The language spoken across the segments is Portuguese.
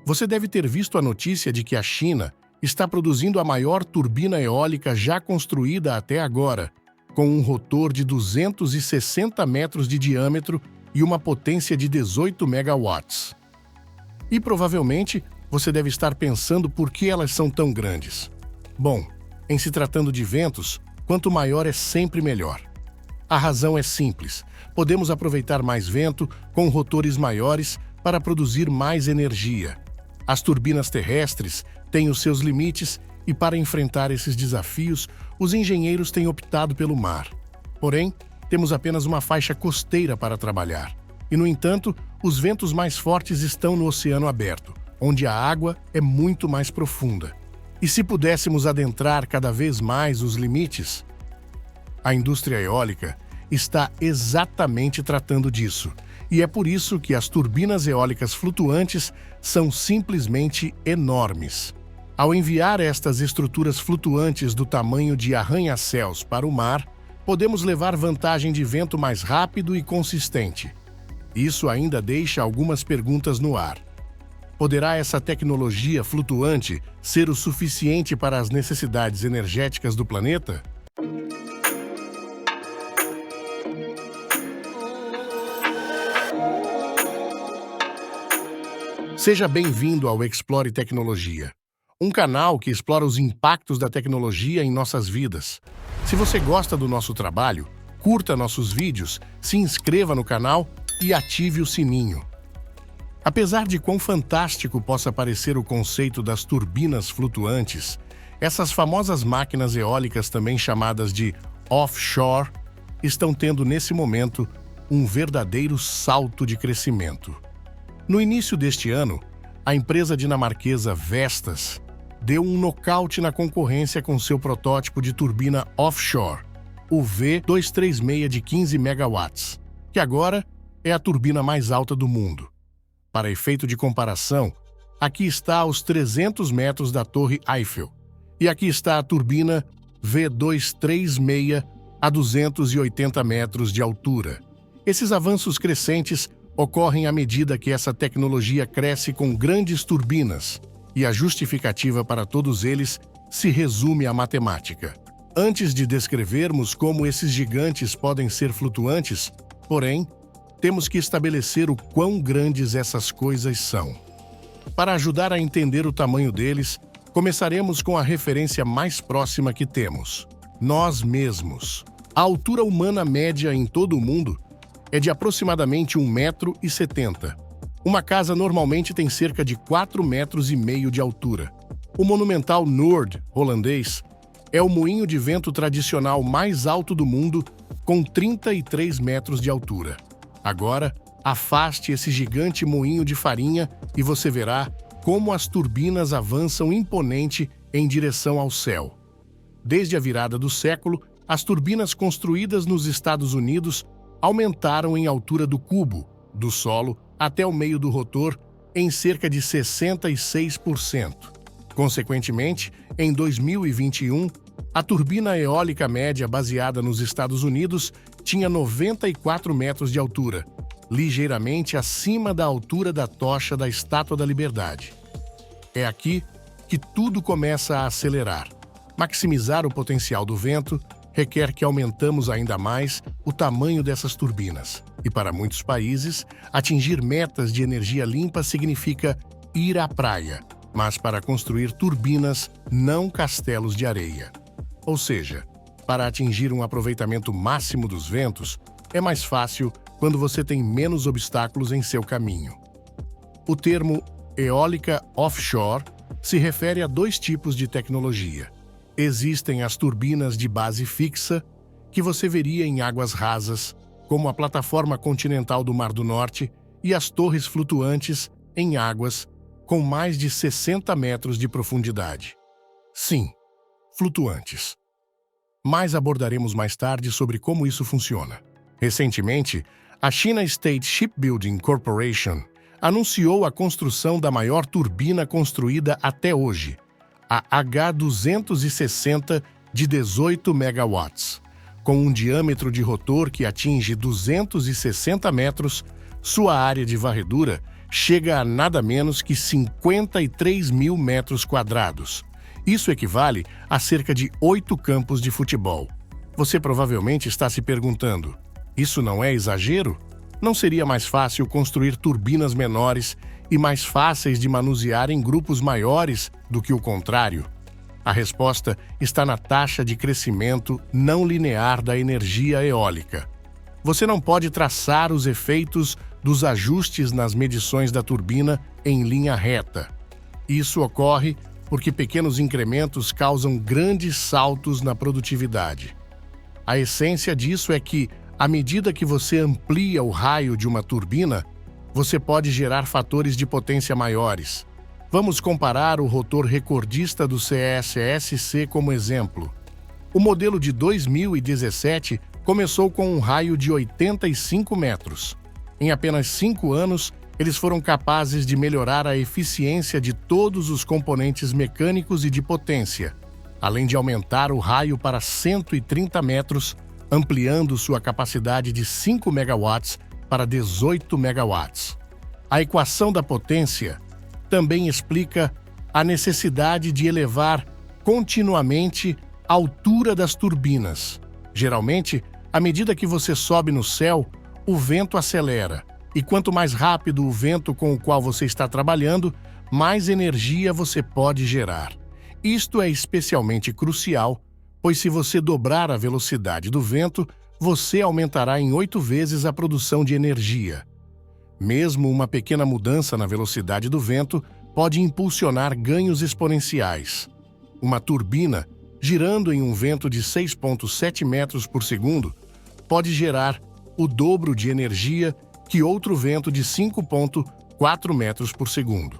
Você deve ter visto a notícia de que a China está produzindo a maior turbina eólica já construída até agora, com um rotor de 260 metros de diâmetro e uma potência de 18 megawatts. E provavelmente você deve estar pensando por que elas são tão grandes. Bom, em se tratando de ventos, quanto maior é sempre melhor. A razão é simples: podemos aproveitar mais vento com rotores maiores para produzir mais energia. As turbinas terrestres têm os seus limites e, para enfrentar esses desafios, os engenheiros têm optado pelo mar. Porém, temos apenas uma faixa costeira para trabalhar. E, no entanto, os ventos mais fortes estão no oceano aberto, onde a água é muito mais profunda. E se pudéssemos adentrar cada vez mais os limites? A indústria eólica está exatamente tratando disso, e é por isso que as turbinas eólicas flutuantes são simplesmente enormes. Ao enviar estas estruturas flutuantes do tamanho de arranha-céus para o mar, podemos levar vantagem de vento mais rápido e consistente. Isso ainda deixa algumas perguntas no ar. Poderá essa tecnologia flutuante ser o suficiente para as necessidades energéticas do planeta? Seja bem-vindo ao Explore Tecnologia, um canal que explora os impactos da tecnologia em nossas vidas. Se você gosta do nosso trabalho, curta nossos vídeos, se inscreva no canal e ative o sininho. Apesar de quão fantástico possa parecer o conceito das turbinas flutuantes, essas famosas máquinas eólicas, também chamadas de offshore, estão tendo nesse momento um verdadeiro salto de crescimento. No início deste ano, a empresa dinamarquesa Vestas deu um nocaute na concorrência com seu protótipo de turbina offshore, o V236 de 15 megawatts, que agora é a turbina mais alta do mundo. Para efeito de comparação, aqui está aos 300 metros da Torre Eiffel, e aqui está a turbina V236 a 280 metros de altura. Esses avanços crescentes ocorrem à medida que essa tecnologia cresce com grandes turbinas, e a justificativa para todos eles se resume à matemática. Antes de descrevermos como esses gigantes podem ser flutuantes, porém, temos que estabelecer o quão grandes essas coisas são. Para ajudar a entender o tamanho deles, começaremos com a referência mais próxima que temos: nós mesmos. A altura humana média em todo o mundo é de aproximadamente 1,70 m. Uma casa normalmente tem cerca de 4,5 metros de altura. O monumental Noord holandês é o moinho de vento tradicional mais alto do mundo, com 33 metros de altura. Agora, afaste esse gigante moinho de farinha e você verá como as turbinas avançam imponente em direção ao céu. Desde a virada do século, as turbinas construídas nos Estados Unidos aumentaram em altura do cubo, do solo até o meio do rotor, em cerca de 66%. Consequentemente, em 2021, a turbina eólica média baseada nos Estados Unidos tinha 94 metros de altura, ligeiramente acima da altura da tocha da Estátua da Liberdade. É aqui que tudo começa a acelerar. Maximizar o potencial do vento requer que aumentamos ainda mais o tamanho dessas turbinas. E para muitos países, atingir metas de energia limpa significa ir à praia, mas para construir turbinas, não castelos de areia. Ou seja, para atingir um aproveitamento máximo dos ventos, é mais fácil quando você tem menos obstáculos em seu caminho. O termo eólica offshore se refere a dois tipos de tecnologia. Existem as turbinas de base fixa, que você veria em águas rasas, como a plataforma continental do Mar do Norte, e as torres flutuantes em águas com mais de 60 metros de profundidade. Sim, flutuantes. Mas abordaremos mais tarde sobre como isso funciona. Recentemente, a China State Shipbuilding Corporation anunciou a construção da maior turbina construída até hoje, a H260 de 18 megawatts. Com um diâmetro de rotor que atinge 260 metros, sua área de varredura chega a nada menos que 53 mil metros quadrados. Isso equivale a cerca de 8 campos de futebol. Você provavelmente está se perguntando: isso não é exagero? Não seria mais fácil construir turbinas menores e mais fáceis de manusear em grupos maiores do que o contrário? A resposta está na taxa de crescimento não linear da energia eólica. Você não pode traçar os efeitos dos ajustes nas medições da turbina em linha reta. Isso ocorre porque pequenos incrementos causam grandes saltos na produtividade. A essência disso é que, à medida que você amplia o raio de uma turbina, você pode gerar fatores de potência maiores. Vamos comparar o rotor recordista do CSSC como exemplo. O modelo de 2017 começou com um raio de 85 metros. Em apenas 5 anos, eles foram capazes de melhorar a eficiência de todos os componentes mecânicos e de potência, além de aumentar o raio para 130 metros, ampliando sua capacidade de 5 megawatts para 18 megawatts. A equação da potência também explica a necessidade de elevar continuamente a altura das turbinas. Geralmente, à medida que você sobe no céu, o vento acelera, e quanto mais rápido o vento com o qual você está trabalhando, mais energia você pode gerar. Isto é especialmente crucial, pois se você dobrar a velocidade do vento, você aumentará em 8 vezes a produção de energia. Mesmo uma pequena mudança na velocidade do vento pode impulsionar ganhos exponenciais. Uma turbina, girando em um vento de 6,7 metros por segundo, pode gerar o dobro de energia que outro vento de 5,4 metros por segundo.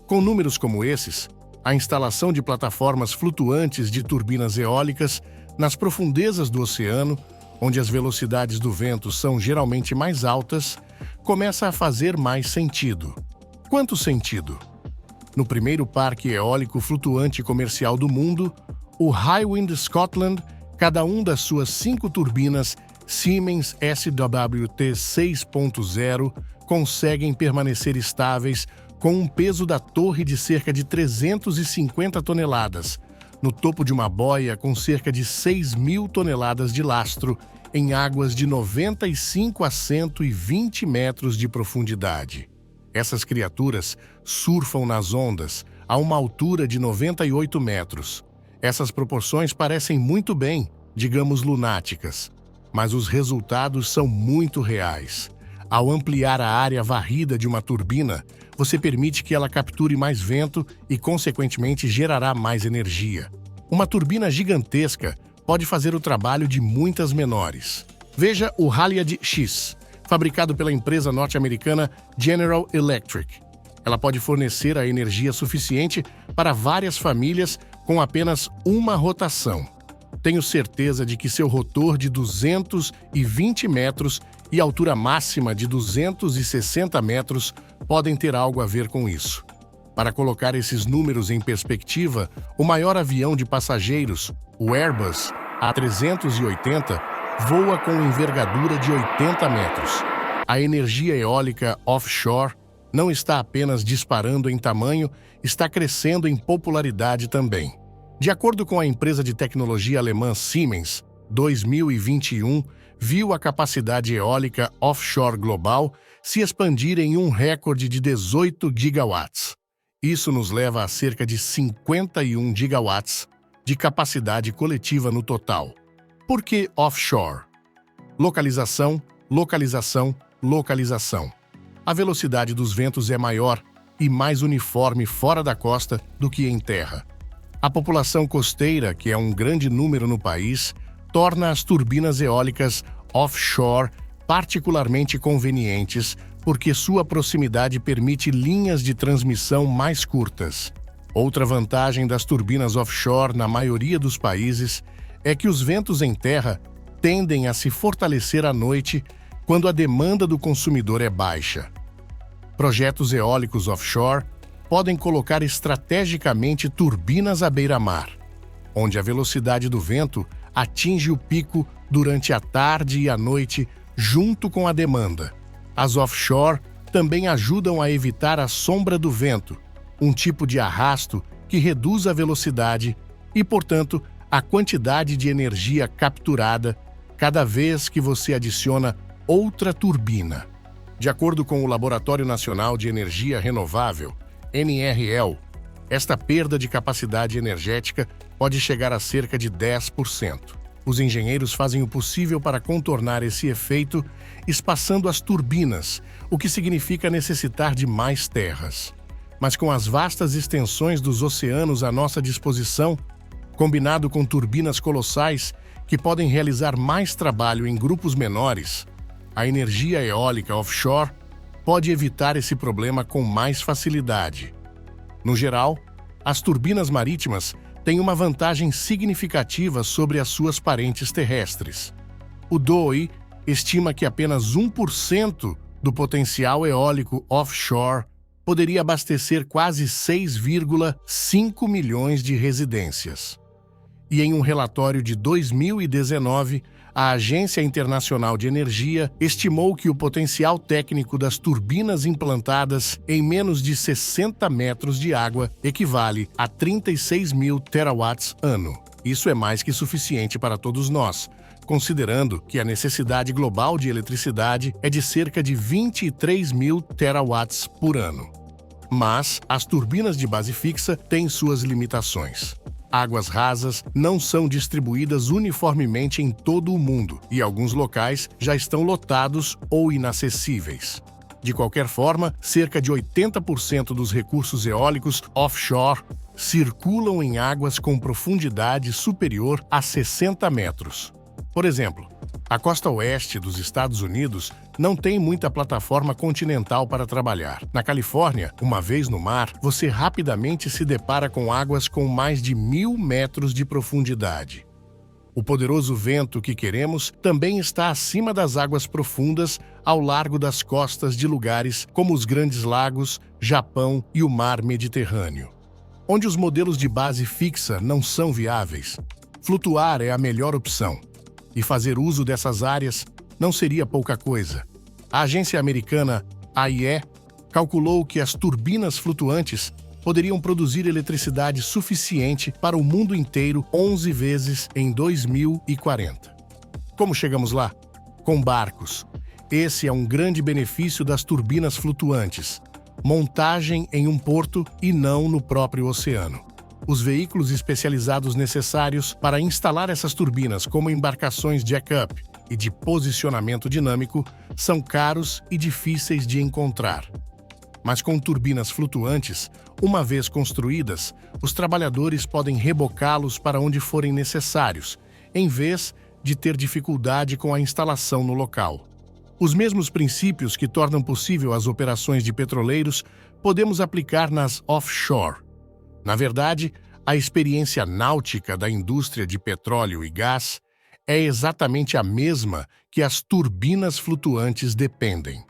Com números como esses, a instalação de plataformas flutuantes de turbinas eólicas nas profundezas do oceano, onde as velocidades do vento são geralmente mais altas, começa a fazer mais sentido. Quanto sentido? No primeiro parque eólico flutuante comercial do mundo, o Hywind Scotland, cada um das suas 5 turbinas Siemens SWT 6.0 conseguem permanecer estáveis com um peso da torre de cerca de 350 toneladas, no topo de uma boia com cerca de 6.000 toneladas de lastro, em águas de 95 a 120 metros de profundidade. Essas criaturas surfam nas ondas a uma altura de 98 metros. Essas proporções parecem muito bem, digamos lunáticas, mas os resultados são muito reais. Ao ampliar a área varrida de uma turbina, você permite que ela capture mais vento e, consequentemente, gerará mais energia. Uma turbina gigantesca pode fazer o trabalho de muitas menores. Veja o Haliade X, fabricado pela empresa norte-americana General Electric. Ela pode fornecer a energia suficiente para várias famílias com apenas uma rotação. Tenho certeza de que seu rotor de 220 metros e altura máxima de 260 metros podem ter algo a ver com isso. Para colocar esses números em perspectiva, o maior avião de passageiros, o Airbus A380, voa com envergadura de 80 metros. A energia eólica offshore não está apenas disparando em tamanho, está crescendo em popularidade também. De acordo com a empresa de tecnologia alemã Siemens, 2021 viu a capacidade eólica offshore global se expandir em um recorde de 18 gigawatts. Isso nos leva a cerca de 51 gigawatts de capacidade coletiva no total. Por que offshore? Localização, localização, localização. A velocidade dos ventos é maior e mais uniforme fora da costa do que em terra. A população costeira, que é um grande número no país, torna as turbinas eólicas offshore particularmente convenientes porque sua proximidade permite linhas de transmissão mais curtas. Outra vantagem das turbinas offshore na maioria dos países é que os ventos em terra tendem a se fortalecer à noite quando a demanda do consumidor é baixa. Projetos eólicos offshore podem colocar estrategicamente turbinas à beira-mar, onde a velocidade do vento atinge o pico durante a tarde e a noite junto com a demanda. As offshore também ajudam a evitar a sombra do vento, um tipo de arrasto que reduz a velocidade e, portanto, a quantidade de energia capturada cada vez que você adiciona outra turbina. De acordo com o Laboratório Nacional de Energia Renovável, NREL, esta perda de capacidade energética pode chegar a cerca de 10%. Os engenheiros fazem o possível para contornar esse efeito, espaçando as turbinas, o que significa necessitar de mais terras. Mas com as vastas extensões dos oceanos à nossa disposição, combinado com turbinas colossais que podem realizar mais trabalho em grupos menores, a energia eólica offshore pode evitar esse problema com mais facilidade. No geral, as turbinas marítimas têm uma vantagem significativa sobre as suas parentes terrestres. O DOE estima que apenas 1% do potencial eólico offshore poderia abastecer quase 6,5 milhões de residências. E em um relatório de 2019, a Agência Internacional de Energia estimou que o potencial técnico das turbinas implantadas em menos de 60 metros de água equivale a 36 mil terawatts ano. Isso é mais que suficiente para todos nós, considerando que a necessidade global de eletricidade é de cerca de 23 mil terawatts por ano. Mas as turbinas de base fixa têm suas limitações. Águas rasas não são distribuídas uniformemente em todo o mundo e alguns locais já estão lotados ou inacessíveis. De qualquer forma, cerca de 80% dos recursos eólicos offshore circulam em águas com profundidade superior a 60 metros. Por exemplo, a costa oeste dos Estados Unidos não tem muita plataforma continental para trabalhar. Na Califórnia, uma vez no mar, você rapidamente se depara com águas com mais de 1.000 metros de profundidade. O poderoso vento que queremos também está acima das águas profundas ao largo das costas de lugares como os Grandes Lagos, Japão e o Mar Mediterrâneo. Onde os modelos de base fixa não são viáveis, flutuar é a melhor opção. E fazer uso dessas áreas não seria pouca coisa. A agência americana AIE calculou que as turbinas flutuantes poderiam produzir eletricidade suficiente para o mundo inteiro 11 vezes em 2040. Como chegamos lá? Com barcos. Esse é um grande benefício das turbinas flutuantes. Montagem em um porto e não no próprio oceano. Os veículos especializados necessários para instalar essas turbinas, como embarcações jack-up e de posicionamento dinâmico, são caros e difíceis de encontrar. Mas com turbinas flutuantes, uma vez construídas, os trabalhadores podem rebocá-los para onde forem necessários, em vez de ter dificuldade com a instalação no local. Os mesmos princípios que tornam possível as operações de petroleiros podemos aplicar nas offshore. Na verdade, a experiência náutica da indústria de petróleo e gás é exatamente a mesma que as turbinas flutuantes dependem.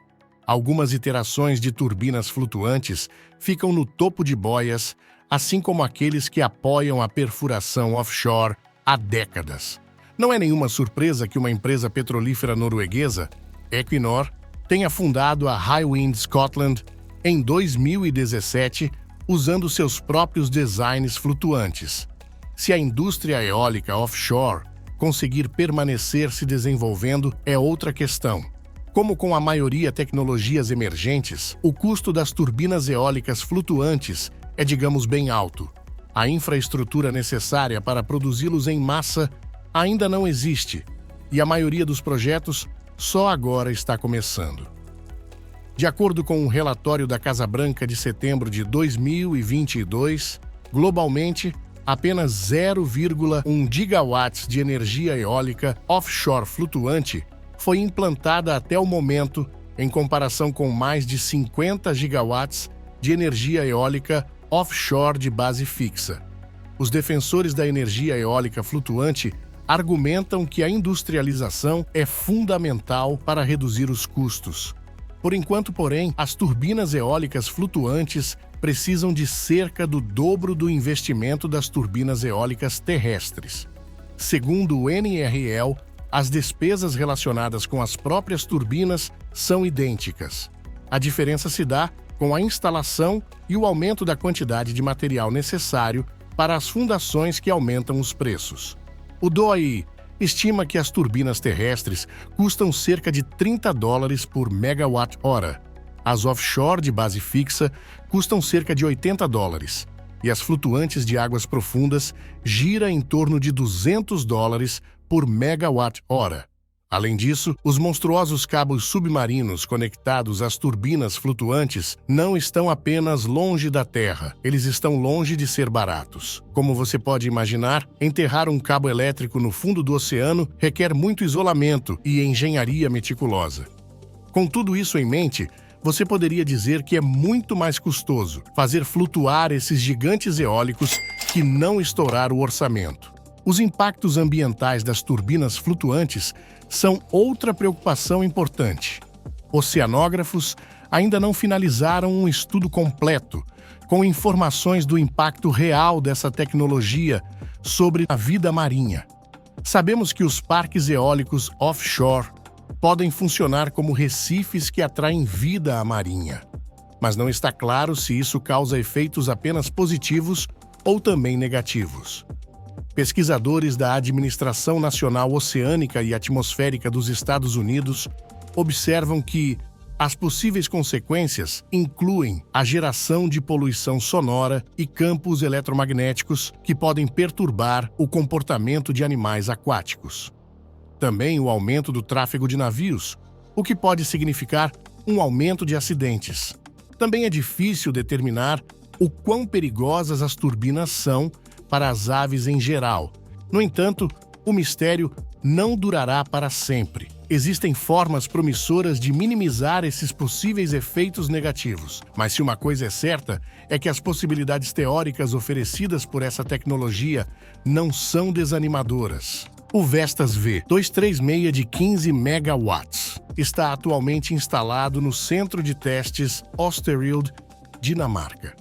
Algumas iterações de turbinas flutuantes ficam no topo de boias, assim como aqueles que apoiam a perfuração offshore há décadas. Não é nenhuma surpresa que uma empresa petrolífera norueguesa, Equinor, tenha fundado a Hywind Scotland em 2017, usando seus próprios designs flutuantes. Se a indústria eólica offshore conseguir permanecer se desenvolvendo é outra questão. Como com a maioria tecnologias emergentes, o custo das turbinas eólicas flutuantes é, digamos, bem alto. A infraestrutura necessária para produzi-los em massa ainda não existe, e a maioria dos projetos só agora está começando. De acordo com um relatório da Casa Branca de setembro de 2022, globalmente, apenas 0,1 gigawatts de energia eólica offshore flutuante foi implantada até o momento, em comparação com mais de 50 gigawatts de energia eólica offshore de base fixa. Os defensores da energia eólica flutuante argumentam que a industrialização é fundamental para reduzir os custos. Por enquanto, porém, as turbinas eólicas flutuantes precisam de cerca do dobro do investimento das turbinas eólicas terrestres. Segundo o NREL, as despesas relacionadas com as próprias turbinas são idênticas. A diferença se dá com a instalação e o aumento da quantidade de material necessário para as fundações que aumentam os preços. O DOE estima que as turbinas terrestres custam cerca de $30 por megawatt-hora. As offshore de base fixa custam cerca de $80 e as flutuantes de águas profundas giram em torno de $200 por megawatt-hora. Além disso, os monstruosos cabos submarinos conectados às turbinas flutuantes não estão apenas longe da Terra, eles estão longe de ser baratos. Como você pode imaginar, enterrar um cabo elétrico no fundo do oceano requer muito isolamento e engenharia meticulosa. Com tudo isso em mente, você poderia dizer que é muito mais custoso fazer flutuar esses gigantes eólicos que não estourar o orçamento. Os impactos ambientais das turbinas flutuantes são outra preocupação importante. Oceanógrafos ainda não finalizaram um estudo completo, com informações do impacto real dessa tecnologia sobre a vida marinha. Sabemos que os parques eólicos offshore podem funcionar como recifes que atraem vida à marinha, mas não está claro se isso causa efeitos apenas positivos ou também negativos. Pesquisadores da Administração Nacional Oceânica e Atmosférica dos Estados Unidos observam que as possíveis consequências incluem a geração de poluição sonora e campos eletromagnéticos que podem perturbar o comportamento de animais aquáticos. Também o aumento do tráfego de navios, o que pode significar um aumento de acidentes. Também é difícil determinar o quão perigosas as turbinas são para as aves em geral. No entanto, o mistério não durará para sempre. Existem formas promissoras de minimizar esses possíveis efeitos negativos. Mas se uma coisa é certa, é que as possibilidades teóricas oferecidas por essa tecnologia não são desanimadoras. O Vestas V236 de 15 megawatts está atualmente instalado no Centro de Testes Oosterwolde, Dinamarca.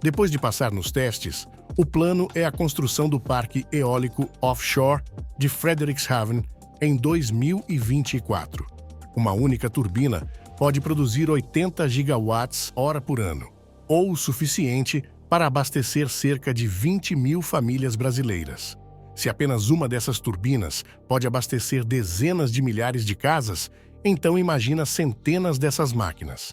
Depois de passar nos testes, o plano é a construção do parque eólico offshore de Frederikshavn em 2024. Uma única turbina pode produzir 80 gigawatts-hora por ano, ou o suficiente para abastecer cerca de 20 mil famílias brasileiras. Se apenas uma dessas turbinas pode abastecer dezenas de milhares de casas, então imagina centenas dessas máquinas.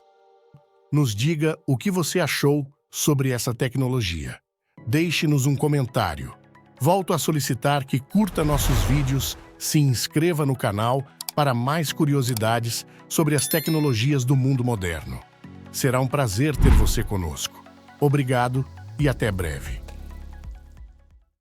Nos diga o que você achou sobre essa tecnologia. Deixe-nos um comentário. Volto a solicitar que curta nossos vídeos, se inscreva no canal para mais curiosidades sobre as tecnologias do mundo moderno. Será um prazer ter você conosco. Obrigado e até breve.